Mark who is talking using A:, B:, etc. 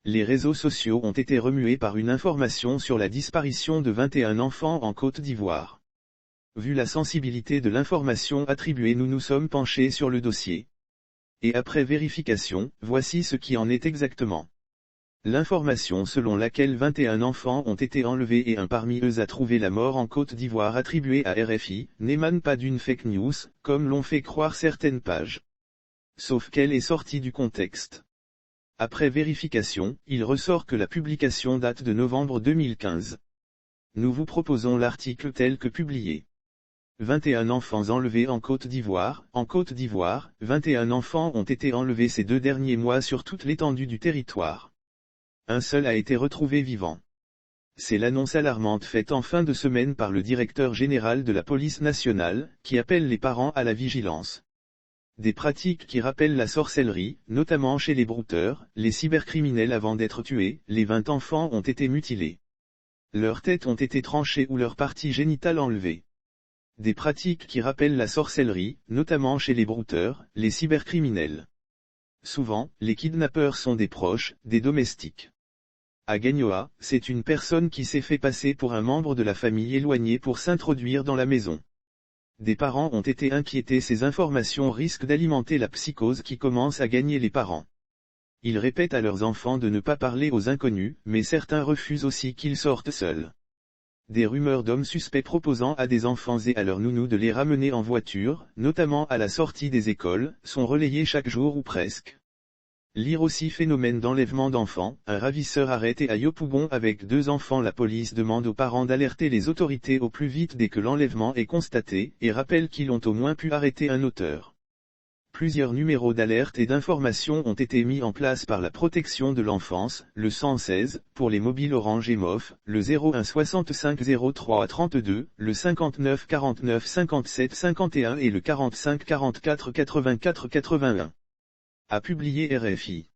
A: Les réseaux sociaux ont été remués par une information sur la disparition de 21 enfants en Côte d'Ivoire. Vu la sensibilité de l'information attribuée, nous nous sommes penchés sur le dossier. Et après vérification, voici ce qui en est exactement. L'information selon laquelle 21 enfants ont été enlevés et un parmi eux a trouvé la mort en Côte d'Ivoire attribuée à RFI, n'émane pas d'une fake news, comme l'ont fait croire certaines pages. Sauf qu'elle est sortie du contexte. Après vérification, il ressort que la publication date de novembre 2015. Nous vous proposons l'article tel que publié. 21 enfants enlevés en Côte d'Ivoire. En Côte d'Ivoire, 21 enfants ont été enlevés ces 2 derniers mois sur toute l'étendue du territoire. Un seul a été retrouvé vivant. C'est l'annonce alarmante faite en fin de semaine par le directeur général de la police nationale, qui appelle les parents à la vigilance. Des pratiques qui rappellent la sorcellerie, notamment chez les brouteurs, les cybercriminels. Avant d'être tués, les 20 enfants ont été mutilés. Leurs têtes ont été tranchées ou leurs parties génitales enlevées. Des pratiques qui rappellent la sorcellerie, notamment chez les brouteurs, les cybercriminels. Souvent, les kidnappeurs sont des proches, des domestiques. À Gagnoa, c'est une personne qui s'est fait passer pour un membre de la famille éloignée pour s'introduire dans la maison. Des parents ont été inquiétés. Ces informations risquent d'alimenter la psychose qui commence à gagner les parents. Ils répètent à leurs enfants de ne pas parler aux inconnus, mais certains refusent aussi qu'ils sortent seuls. Des rumeurs d'hommes suspects proposant à des enfants et à leurs nounous de les ramener en voiture, notamment à la sortie des écoles, sont relayées chaque jour ou presque. Lire aussi phénomène d'enlèvement d'enfants. Un ravisseur arrêté à Yopougon avec 2 enfants. La police demande aux parents d'alerter les autorités au plus vite dès que l'enlèvement est constaté, et rappelle qu'ils ont au moins pu arrêter un auteur. Plusieurs numéros d'alerte et d'information ont été mis en place par la protection de l'enfance, le 116, pour les mobiles Orange et MOF, le 01 65 03 32, le 59 49 57 51 et le 45 44 84 81. A publié RFI.